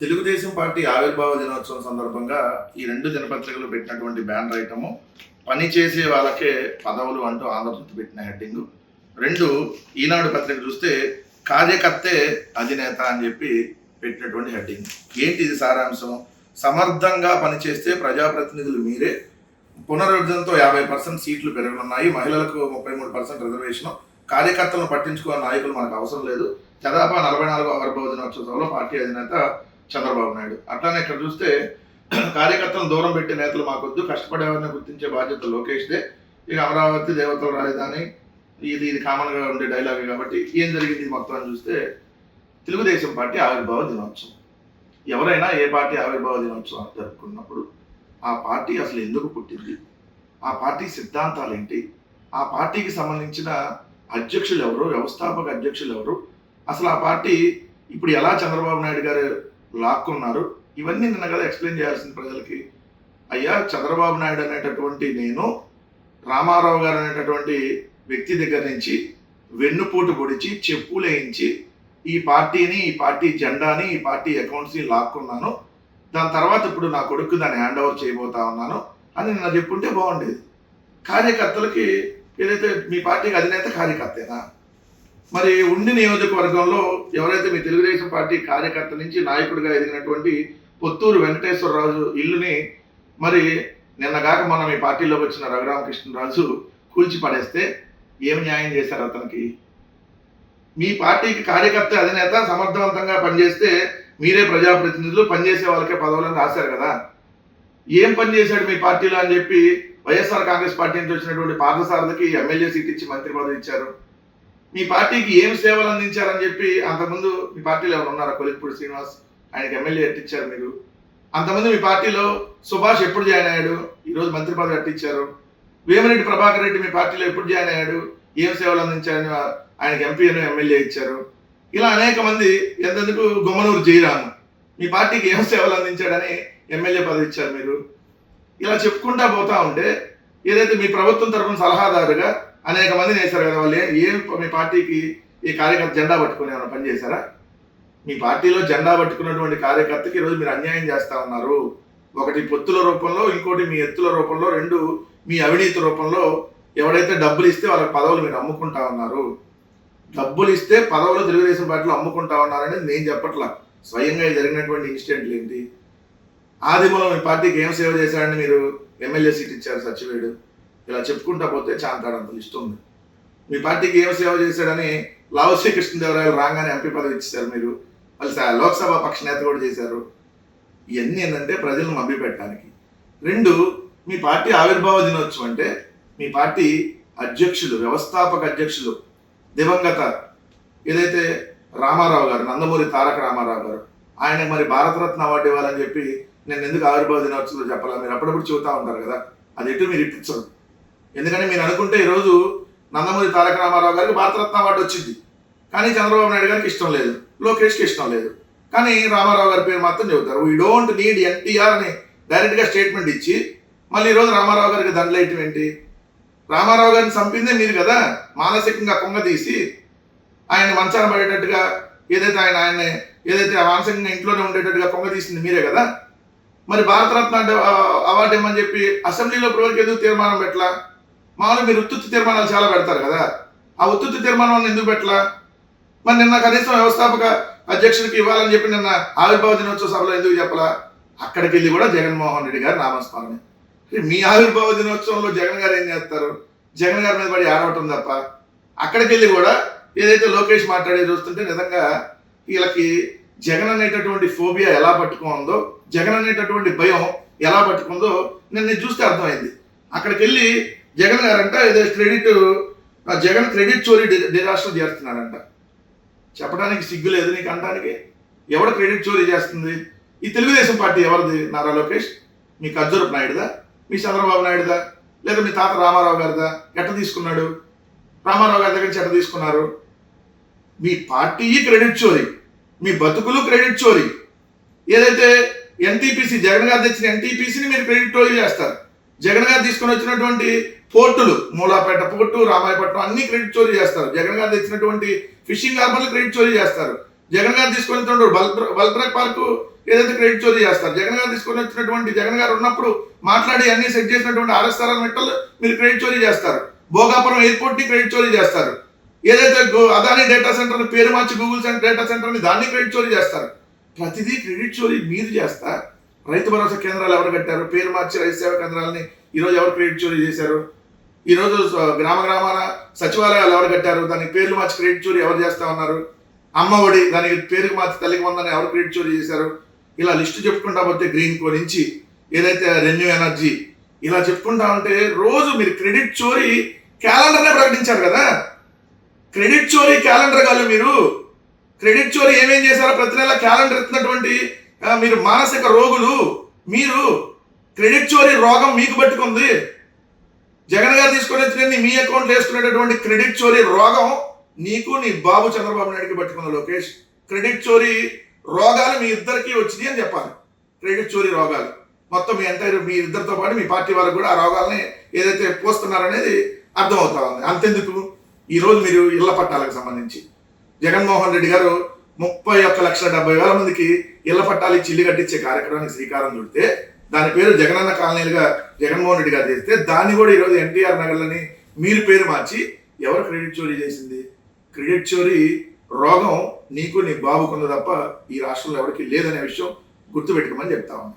Telugu Desam party ఆవిర్భావ దినోత్సవం సందర్భంగా ఈ రెండు దినపత్రికలు పెట్టినటువంటి బ్యానర్ ఐటము పని చేసే వాళ్ళకే పదవులు అంటూ ఆంధ్రజ్యోతి పెట్టిన హెడ్డింగ్. రెండు ఈనాడు పత్రిక చూస్తే కార్యకర్తే అధినేత అని చెప్పి పెట్టినటువంటి హెడ్డింగ్. ఏంటి ఇది సారాంశం? సమర్థంగా పనిచేస్తే ప్రజాప్రతినిధులు మీరే, పునర్విభజనతో 50% సీట్లు పెరగనున్నాయి, మహిళలకు 33% రిజర్వేషన్, కార్యకర్తలను పట్టించుకునే నాయకులు మనకు అవసరం లేదు, తెదాపా 44వ ఆవిర్భావ దినోత్సవంలో పార్టీ అధినేత చంద్రబాబు నాయుడు. అట్లానే ఇక్కడ చూస్తే కార్యకర్తలను దూరం పెట్టే నేతలు మాకొద్దు, కష్టపడేవారిని గుర్తించే బాధ్యత లోకేష్దే, ఇక అమరావతి దేవతల రాజధాని ఇది కామన్గా ఉండే డైలాగే కాబట్టి ఏం జరిగింది మొత్తం అని చూస్తే తెలుగుదేశం పార్టీ ఆవిర్భావ దినోత్సవం. ఎవరైనా ఏ పార్టీ ఆవిర్భావ దినోత్సవం జరుపుకున్నప్పుడు ఆ పార్టీ అసలు ఎందుకు పుట్టింది, ఆ పార్టీ సిద్ధాంతాలు ఏంటి, ఆ పార్టీకి సంబంధించిన అధ్యక్షులు ఎవరు, వ్యవస్థాపక అధ్యక్షులు ఎవరు, అసలు ఆ పార్టీ ఇప్పుడు ఎలా చంద్రబాబు నాయుడు గారు లాక్కున్నారు, ఇవన్నీ నిన్న కదా ఎక్స్ప్లెయిన్ చేయాల్సిన ప్రజలకి. అయ్యా, చంద్రబాబు నాయుడు అనేటటువంటి నేను రామారావు గారు అనేటటువంటి వ్యక్తి దగ్గర నుంచి వెన్నుపోటు పొడిచి చెప్పులేయించి ఈ పార్టీని, ఈ పార్టీ జెండాని, ఈ పార్టీ అకౌంట్స్ని లాక్కున్నాను, దాని తర్వాత ఇప్పుడు నా కొడుకు దాన్ని హ్యాండ్ ఓవర్ చేయబోతా ఉన్నాను అని నిన్న చెప్పుంటే బాగుండేది. కార్యకర్తలకి ఏదైతే మీ పార్టీకి అధినేత కార్యకర్తేనా? మరి ఉండి నియోజకవర్గంలో ఎవరైతే మీ తెలుగుదేశం పార్టీ కార్యకర్త నుంచి నాయకుడిగా ఎదిగినటువంటి పొత్తూరు వెంకటేశ్వరరాజు ఇల్లుని మరి నిన్నగాక మొన్న మీ పార్టీలోకి వచ్చిన రఘురామకృష్ణరాజు కూల్చి పడేస్తే ఏం న్యాయం చేశారు అతనికి? మీ పార్టీకి కార్యకర్త అధినేత సమర్థవంతంగా పనిచేస్తే మీరే ప్రజాప్రతినిధులు, పనిచేసే వాళ్ళకే పదవులను రాశారు కదా. ఏం పని చేశాడు మీ పార్టీలో అని చెప్పి వైఎస్ఆర్ కాంగ్రెస్ పార్టీ నుంచి వచ్చినటువంటి పార్థసారథికి ఎమ్మెల్యే సీట్ ఇచ్చి మంత్రి పదవి ఇచ్చారు. మీ పార్టీకి ఏం సేవలు అందించారని చెప్పి అంతకుముందు మీ పార్టీలో ఎవరు ఉన్నారా? కొలిక్పూడి శ్రీనివాస్, ఆయనకి ఎమ్మెల్యే ఎట్టిచ్చారు మీరు. అంతకుముందు మీ పార్టీలో సుభాష్ ఎప్పుడు జాయిన్ అయ్యాడు, ఈరోజు మంత్రి పదవి ఎట్టిచ్చారు. వేమిరెడ్డి ప్రభాకర్ రెడ్డి మీ పార్టీలో ఎప్పుడు జాయిన్ అయ్యాడు, ఏం సేవలు అందించారని ఆయనకి ఎంపీను ఎమ్మెల్యే ఇచ్చారు. ఇలా అనేక మంది, ఎంతెందుకు గుమ్మనూరు జయరాము మీ పార్టీకి ఏం సేవలు అందించాడని ఎమ్మెల్యే పదవి ఇచ్చారు మీరు. ఇలా చెప్పుకుంటా పోతా ఉంటే ఏదైతే మీ ప్రభుత్వం తరఫున సలహాదారుగా అనేక మందిని వేశారు కదా, వాళ్ళు ఏం మీ పార్టీకి ఈ కార్యకర్త జెండా పట్టుకుని ఏమైనా పని చేశారా? మీ పార్టీలో జెండా పట్టుకున్నటువంటి కార్యకర్తకి ఈరోజు మీరు అన్యాయం చేస్తా ఉన్నారు. ఒకటి పొత్తుల రూపంలో, ఇంకోటి మీ ఎత్తుల రూపంలో, రెండు మీ అవినీతి రూపంలో. ఎవడైతే డబ్బులు ఇస్తే వాళ్ళకి పదవులు మీరు అమ్ముకుంటా ఉన్నారు. డబ్బులు ఇస్తే పదవులు తెలుగుదేశం పార్టీలో అమ్ముకుంటా ఉన్నారని నేను చెప్పట్లా, స్వయంగా జరిగినటువంటి ఇన్సిడెంట్లు ఏంటి. ఆదిమూలం మీ పార్టీకి ఏం సేవ చేశారని మీరు ఎమ్మెల్యే సీట్ ఇచ్చారు సచివేడు. ఇలా చెప్పుకుంటా పోతే చాంతాడంత లిస్ట్ ఉంది. మీ పార్టీకి ఏం సేవ చేశాడని లావు శ్రీకృష్ణదేవరాయలు రాగానే ఎంపీ పదవి ఇచ్చారు మీరు. మళ్ళీ లోక్సభ పక్ష నేత కూడా చేశారు. ఇవన్నీ ఏంటంటే ప్రజలను మభ్యపెట్టడానికి. రెండు, మీ పార్టీ ఆవిర్భావ దినోత్సవం అంటే మీ పార్టీ అధ్యక్షులు, వ్యవస్థాపక అధ్యక్షులు దివంగత ఏదైతే రామారావు గారు, నందమూరి తారక రామారావు గారు, ఆయనకు మరి భారతరత్న అవార్డు ఇవ్వాలని చెప్పి నేను ఎందుకు ఆవిర్భావ దినోత్సవంలో చెప్పాలా? మీరు అప్పుడప్పుడు చెబుతూ ఉంటారు కదా, అది ఎటు మీరు ఇప్పించరు. ఎందుకంటే మీరు అనుకుంటే ఈరోజు నందమూరి తారక రామారావు గారికి భారతరత్న అవార్డు వచ్చింది, కానీ చంద్రబాబు నాయుడు గారికి ఇష్టం లేదు, లోకేష్కి ఇష్టం లేదు, కానీ రామారావు గారి పేరు మాత్రం చెబుతారు. వీ డోంట్ నీడ్ ఎన్టీఆర్ అని డైరెక్ట్గా స్టేట్మెంట్ ఇచ్చి మళ్ళీ ఈరోజు రామారావు గారికి దండలేయటం ఏంటి? రామారావు గారిని చంపిందే మీరు కదా, మానసికంగా కొంగ తీసి ఆయన మంచాన పడేటట్టుగా ఏదైతే ఆయన్ని ఏదైతే మానసికంగా ఇంట్లోనే ఉండేటట్టుగా కొంగ తీసింది మీరే కదా. మరి భారతరత్న అవార్డు ఇవ్వమని చెప్పి అసెంబ్లీలో ఇప్పటివరకు ఎందుకు తీర్మానం పెట్టలా? మామూలు మీరు ఉత్తుత్తి తీర్మానాలు చాలా పెడతారు కదా, ఆ ఉత్తుత్తి తీర్మానం ఎందుకు పెట్టలా? మరి నిన్న కనీసం వ్యవస్థాపక అధ్యక్షుడికి ఇవ్వాలని చెప్పి నిన్న ఆవిర్భావ దినోత్సవ సభలో ఎందుకు చెప్పలా? అక్కడికి వెళ్ళి కూడా జగన్మోహన్ రెడ్డి గారు నామస్మరణ. మీ ఆవిర్భావ దినోత్సవంలో జగన్ గారు ఏం చేస్తారు? జగన్ గారి మీద పడి ఆడవటం తప్ప. అక్కడికి వెళ్ళి కూడా ఏదైతే లోకేష్ మాట్లాడేది చూస్తుంటే నిజంగా వీళ్ళకి జగన్ అనేటటువంటి ఫోబియా ఎలా పట్టుకుందో, జగన్ అనేటటువంటి భయం ఎలా పట్టుకుందో నేను చూస్తే అర్థమైంది. అక్కడికి వెళ్ళి జగన్ గారంట ఏదో జగన్ క్రెడిట్ చోరీ డిజాస్టర్ చేస్తున్నాడంట. చెప్పడానికి సిగ్గు లేదు నీకు అంటానికి? ఎవడు క్రెడిట్ చోరీ చేస్తుంది? ఈ తెలుగుదేశం పార్టీ ఎవరిది? నారా లోకేష్, మీ ఖర్జూరపు నాయుడుదా, మీ చంద్రబాబు నాయుడుదా, లేదా మీ తాత రామారావు గారిదా? ఎట్ట తీసుకున్నాడు? రామారావు గారి దగ్గర నుంచి ఎట్ట తీసుకున్నారు? మీ పార్టీ క్రెడిట్ చోరీ, మీ బతుకులు క్రెడిట్ చోరీ. ఏదైతే ఎన్టీపీసీ, జగన్ గారు తెచ్చిన ఎన్టీపీసీని మీరు క్రెడిట్ చోరీ చేస్తారు. జగన్ గారు తీసుకొని వచ్చినటువంటి పోర్టులు, మూలాపేట పోర్టు, రామాయపట్నం అన్ని క్రెడిట్ చోరీ చేస్తారు. జగన్ గారు తెచ్చినటువంటి ఫిషింగ్ హార్బర్లు క్రెడిట్ చోరీ చేస్తారు. జగన్ గారు తీసుకొని బల్బ్రాక్ పార్కు ఏదైతే క్రెడిట్ చోరీ చేస్తారు, జగన్ గారు తీసుకొని వచ్చినటువంటి జగన్ గారు ఉన్నప్పుడు మాట్లాడి అన్ని సెట్ చేసినటువంటి ఆర్ఎస్ఆర్ మెట్టలు మీరు క్రెడిట్ చోరీ చేస్తారు. భోగాపురం ఎయిర్పోర్ట్ ని క్రెడిట్ చోరీ చేస్తారు. ఏదైతే అదాని డేటా సెంటర్ పేరు మార్చి గూగుల్ డేటా సెంటర్ ని దాన్ని క్రెడిట్ చోరీ చేస్తారు. ప్రతిదీ క్రెడిట్ చోరీ మీరు చేస్తారు. రైతు భరోసా కేంద్రాలు ఎవరు కట్టారు? పేరు మార్చి రైతు సేవా కేంద్రాలని ఈరోజు ఎవరు క్రెడిట్ చోరీ చేశారు? ఈరోజు గ్రామాన సచివాలయాలు ఎవరు కట్టారు? దానికి పేర్లు మార్చి క్రెడిట్ చోరీ ఎవరు చేస్తా ఉన్నారు? అమ్మ ఒడి దానికి పేరుకి మార్చి తల్లికి వందని ఎవరు క్రెడిట్ చోరీ చేశారు? ఇలా లిస్టు చెప్పుకుంటా పోతే గ్రీన్ కో నుంచి ఏదైతే రెన్యూ ఎనర్జీ ఇలా చెప్పుకుంటా ఉంటే రోజు మీరు క్రెడిట్ చోరీ క్యాలెండర్నే ప్రకటించారు కదా. క్రెడిట్ చోరీ క్యాలెండర్ కాదు. మీరు క్రెడిట్ చోరీ ఏమేం చేశారో ప్రతి నెల క్యాలెండర్ ఎత్తినటువంటి మీరు మానసిక రోగులు. మీరు క్రెడిట్ చోరీ రోగం మీకు పట్టుకుంది. జగన్ గారు తీసుకొని వచ్చినది మీ అకౌంట్లో వేసుకునేటటువంటి క్రెడిట్ చోరీ రోగం నీకు నీ బాబు చంద్రబాబు నాయుడుకి పట్టుకుంది. లోకేష్, క్రెడిట్ చోరీ రోగాలు మీ ఇద్దరికి వచ్చినాయి అని చెప్పాలి. క్రెడిట్ చోరీ రోగాలు మొత్తం మీ ఇద్దరితో పాటు మీ పార్టీ వాళ్ళకు కూడా ఆ రోగాలని ఏదైతే పోస్తున్నారనేది అర్థమవుతా ఉంది. అంతెందుకు, ఈరోజు మీరు ఇళ్ల పట్టాలకు సంబంధించి జగన్మోహన్ రెడ్డి గారు 31,70,000 మందికి ఇళ్ల పట్టాలు ఇచ్చి ఇల్లు కట్టించే కార్యక్రమానికి శ్రీకారం చుడితే దాని పేరు జగనన్న కాలనీలుగా జగన్మోహన్ రెడ్డి గారు చేస్తే దాన్ని కూడా ఈరోజు ఎన్టీఆర్ నగర్లని మీరు పేరు మార్చి ఎవరు క్రెడిట్ చోరీ చేసింది? క్రెడిట్ చోరీ రోగం నీకు నీ బాబుకుంది తప్ప ఈ రాష్ట్రంలో ఎవరికి లేదనే విషయం గుర్తుపెట్టుకోమని చెప్తా ఉన్నాను.